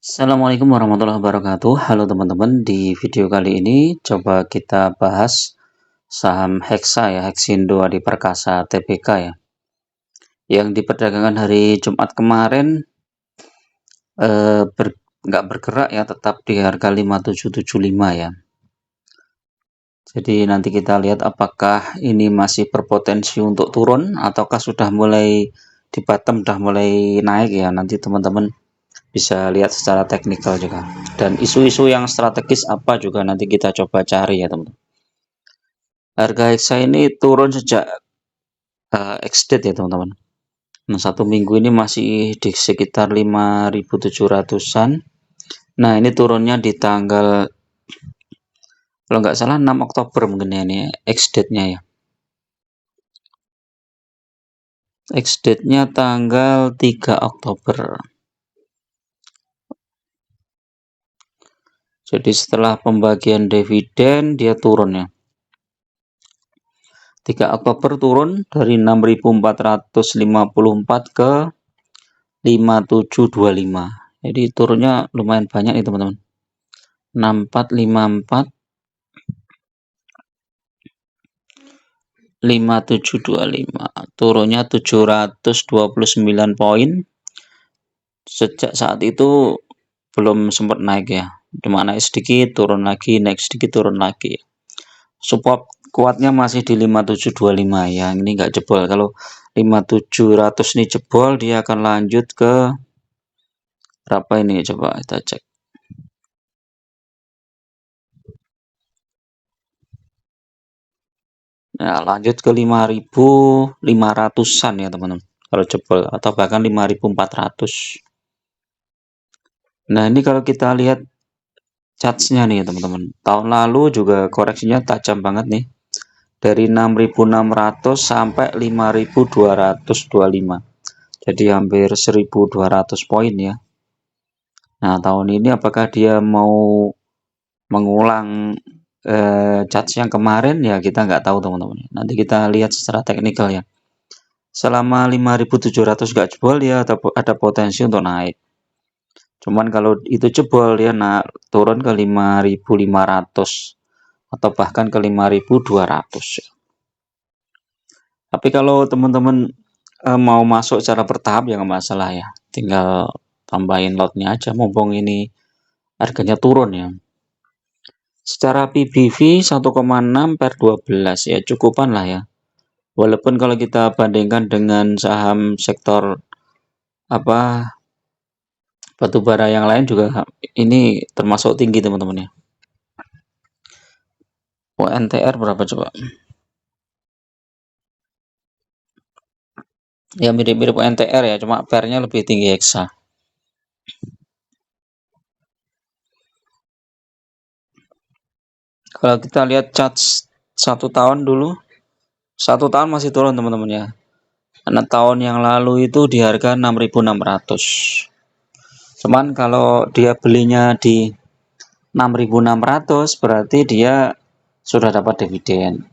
Assalamualaikum warahmatullahi wabarakatuh. Halo teman-teman, di video kali ini coba kita bahas saham Hexa ya, Hexindo Adi Perkasa Tbk ya. Yang diperdagangkan hari Jumat kemarin nggak bergerak ya, tetap di harga 5775 ya. Jadi nanti kita lihat apakah ini masih berpotensi untuk turun ataukah sudah mulai di bottom, sudah mulai naik ya. Nanti teman-teman bisa lihat secara teknikal juga, dan isu-isu yang strategis apa juga nanti kita coba cari ya teman-teman. Harga Hexa ini turun sejak ex-date ya teman-teman. Nah, satu minggu ini masih di sekitar 5.700-an. Nah, ini turunnya di tanggal, kalau nggak salah 6 Oktober mungkin ya, ini ex-date-nya ya. Ex-date-nya tanggal 3 Oktober. Jadi setelah pembagian dividen dia turun ya. 3 Oktober turun dari 6.454 ke 5.725. Jadi turunnya lumayan banyak nih teman-teman. 6454 5725, turunnya 729 poin. Sejak saat itu belum sempat naik ya, cuma naik sedikit, turun lagi, naik sedikit, turun lagi. Support kuatnya masih di 5725 ya, ini nggak jebol. Kalau 5700 ini jebol, dia akan lanjut ke berapa ini, coba kita cek. Nah, lanjut ke 5.500-an ya teman-teman kalau jebol, atau bahkan 5.400. Nah, ini kalau kita lihat chartsnya nih teman-teman, tahun lalu juga koreksinya tajam banget nih, dari 6.600 sampai 5.225, jadi hampir 1.200 poin ya. Nah, tahun ini apakah dia mau mengulang charts yang kemarin ya, kita nggak tahu teman-teman. Nanti kita lihat secara teknikal ya. Selama 5.700 nggak jebol ya, ada potensi untuk naik. Cuman kalau itu jebol dia turun ke 5.500 atau bahkan ke 5.200. Tapi kalau teman-teman mau masuk secara bertahap ya nggak masalah ya, tinggal tambahin lotnya aja mumpung ini harganya turun ya. Secara PBV 1,6 per 12 ya, cukupan lah ya. Walaupun kalau kita bandingkan dengan saham sektor batubara yang lain juga ini termasuk tinggi teman-teman ya. NTR berapa coba? Ya mirip-mirip NTR ya, cuma pernya lebih tinggi Hexa. Kalau kita lihat chart 1 tahun dulu, 1 tahun masih turun teman-teman ya. Karena tahun yang lalu itu di harga 6.600. Cuman kalau dia belinya di 6.600 berarti dia sudah dapat dividen.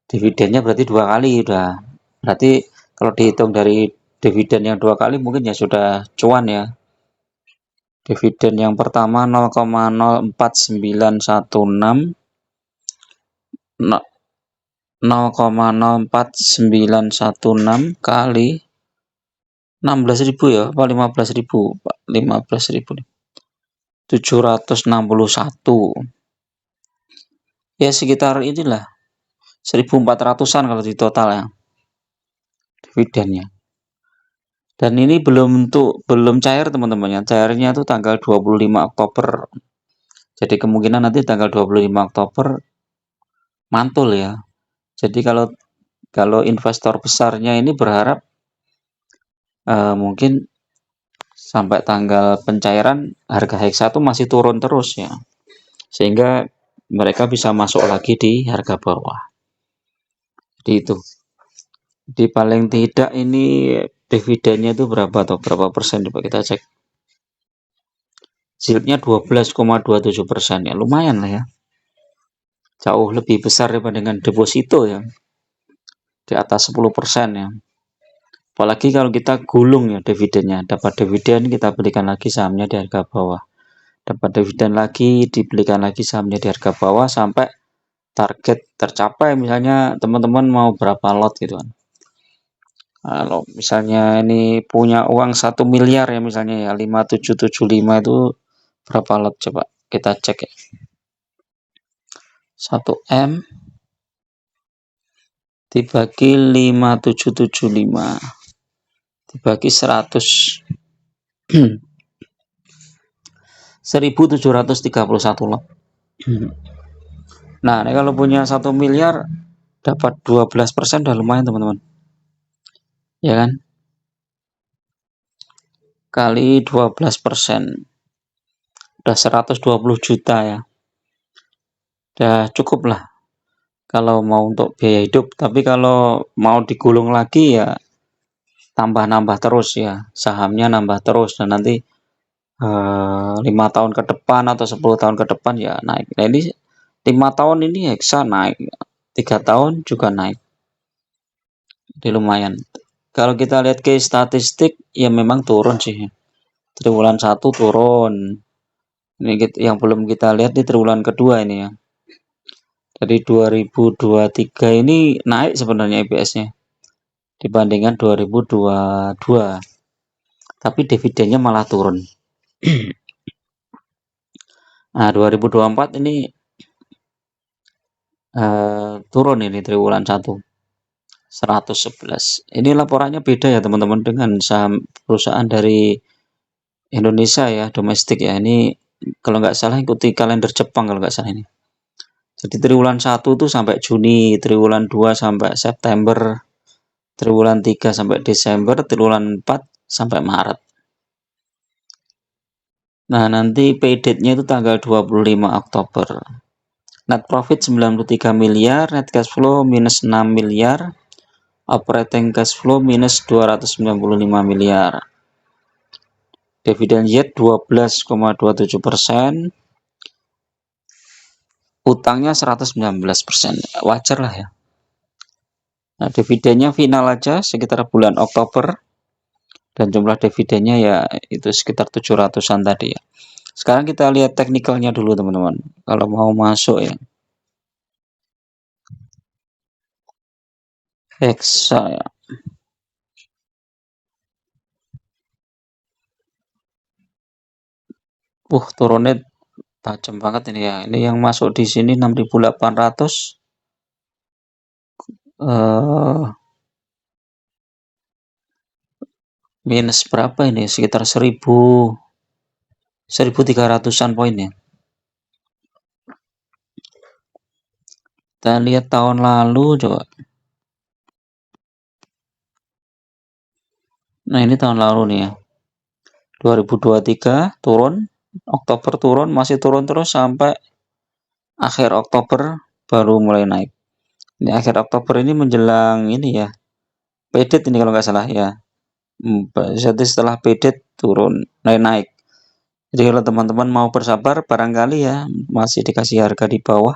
Dividennya berarti 2 kali udah. Berarti kalau dihitung dari dividen yang 2 kali mungkin ya sudah cuan ya. Dividen yang pertama 0,04916 0,04916 kali 16.000 ya, apa 15.000, 15.000, 761 ya, sekitar inilah 1.400-an kalau di total ya dividennya. Dan ini belum cair teman-teman ya, cairnya itu tanggal 25 Oktober. Jadi kemungkinan nanti tanggal 25 Oktober mantul ya. Jadi kalau investor besarnya ini berharap mungkin sampai tanggal pencairan harga Hexa itu masih turun terus ya, sehingga mereka bisa masuk lagi di harga bawah. Jadi itu, di paling tidak ini dividennya itu berapa atau berapa persen, coba kita cek. Yieldnya 12,27% ya, lumayan lah ya, jauh lebih besar dibandingkan deposito ya, di atas 10% ya. Apalagi kalau kita gulung ya dividennya, dapat dividen kita belikan lagi sahamnya di harga bawah, dapat dividen lagi dibelikan lagi sahamnya di harga bawah sampai target tercapai. Misalnya teman-teman mau berapa lot gitu kan. Kalau misalnya ini punya uang 1 miliar ya, misalnya ya 5775 itu berapa lot, coba kita cek ya. 1 M dibagi 5775 dibagi 100 1731 lot. Nah, ini kalau punya 1 miliar dapat 12% udah lumayan teman-teman. Ya kan? Kali 12%. Udah 120 juta ya. Udah cukup lah kalau mau untuk biaya hidup, tapi kalau mau digulung lagi ya tambah-nambah terus ya, sahamnya nambah terus, dan nanti 5 tahun ke depan atau 10 tahun ke depan ya naik. Nah ini 5 tahun ini Hexa naik, 3 tahun juga naik, jadi lumayan. Kalau kita lihat ke statistik ya memang turun sih, triwulan 1 turun. Ini yang belum kita lihat di triwulan kedua ini ya. Dari 2023 ini naik sebenarnya EPS-nya dibandingkan 2022, tapi dividennya malah turun. Nah, 2024 ini turun ini triwulan 1 111. Ini laporannya beda ya teman-teman dengan saham perusahaan dari Indonesia ya, domestik ya. Ini kalau nggak salah ikuti kalender Jepang kalau nggak salah ini. Jadi triwulan 1 itu sampai Juni, triwulan 2 sampai September, triwulan 3 sampai Desember, triwulan 4 sampai Maret. Nah, nanti pay date-nya itu tanggal 25 Oktober. Net profit 93 miliar, net cash flow minus 6 miliar, operating cash flow minus 295 miliar. Dividen yield 12,27%, utangnya 119%, wajar lah ya. Nah, dividennya final aja sekitar bulan Oktober, dan jumlah dividennya ya itu sekitar 700-an tadi ya. Sekarang kita lihat teknikalnya dulu teman-teman, kalau mau masuk ya. Hexa ya. Turunnya tajam banget ini ya. Ini yang masuk di sini 6.800. Minus berapa ini? Sekitar 1.300-an poin ya. Kita lihat tahun lalu coba. Nah, ini tahun lalu nih ya. 2023 turun, Oktober turun, masih turun terus sampai akhir Oktober baru mulai naik. Ini akhir Oktober ini menjelang ini ya. Pedet ini kalau nggak salah ya. Jadi setelah pedet turun, naik. Jadi kalau teman-teman mau bersabar, barangkali ya masih dikasih harga di bawah.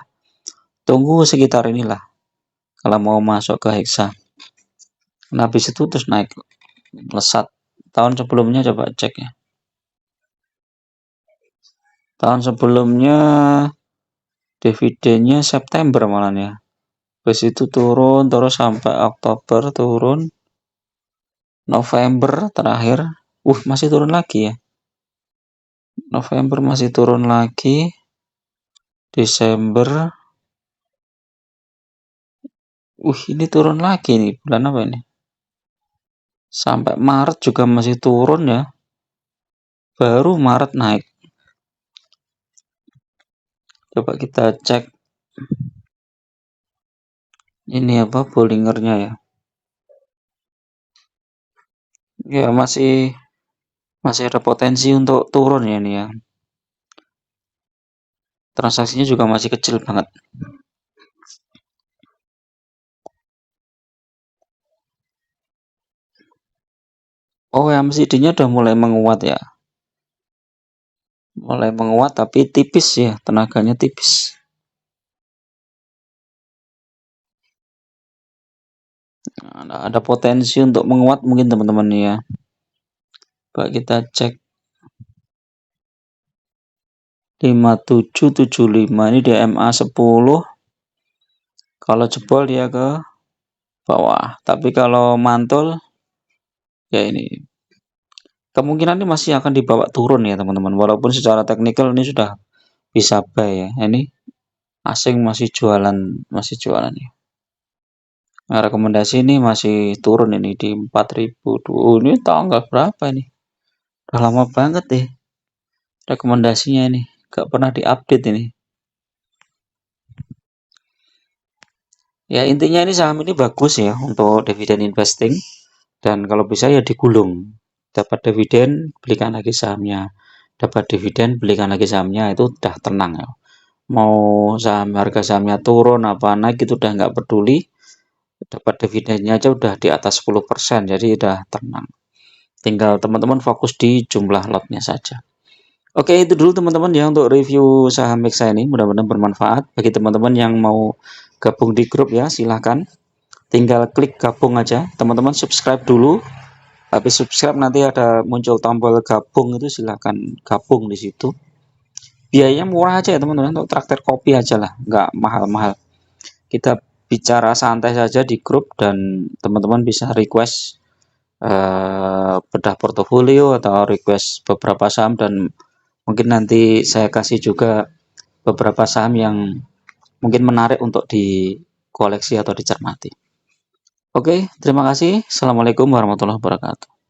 Tunggu sekitar inilah kalau mau masuk ke Hexa. Nah, habis itu terus naik melesat. Tahun sebelumnya coba cek ya. Tahun sebelumnya dividennya September malah ya. Habis itu turun terus sampai Oktober turun. November terakhir, masih turun lagi ya. November masih turun lagi. Desember, ini turun lagi nih. Bulan apa ini? Sampai Maret juga masih turun ya. Baru Maret naik. Coba kita cek. Ini apa Bollingernya ya. Ya masih ada potensi untuk turun ya ini ya. Transaksinya juga masih kecil banget. MACD-nya udah mulai menguat ya. Mulai menguat tapi tipis ya, tenaganya tipis. Ada potensi untuk menguat mungkin teman-teman ya. Coba kita cek 5775 ini DMA 10. Kalau jebol dia ke bawah, tapi kalau mantul ya ini kemungkinan ini masih akan dibawa turun ya teman-teman, walaupun secara teknikal ini sudah bisa buy ya. Ini asing masih jualan ya. Nah, rekomendasi ini masih turun ini di 4000. Ini tanggal berapa ini? Udah lama banget deh rekomendasinya ini, gak pernah diupdate ini. Ya intinya ini saham ini bagus ya untuk dividen investing, dan kalau bisa ya digulung. Dapat dividen belikan lagi sahamnya, dapat dividen belikan lagi sahamnya, itu udah tenang ya. Mau harga sahamnya turun apa naik itu udah nggak peduli, dapat dividennya aja udah di atas 10%, jadi udah tenang. Tinggal teman-teman fokus di jumlah lotnya saja. Oke, itu dulu teman-teman ya untuk review saham Hexa ini, mudah-mudahan bermanfaat bagi teman-teman yang mau gabung di grup ya, silahkan tinggal klik gabung aja. Teman-teman subscribe dulu, habis subscribe nanti ada muncul tombol gabung, itu silahkan gabung di situ. Biayanya murah aja ya teman-teman, untuk traktir kopi aja lah, nggak mahal-mahal. Kita bicara santai saja di grup, dan teman-teman bisa request bedah portofolio atau request beberapa saham, dan mungkin nanti saya kasih juga beberapa saham yang mungkin menarik untuk dikoleksi atau dicermati. Oke, terima kasih. Assalamualaikum warahmatullahi wabarakatuh.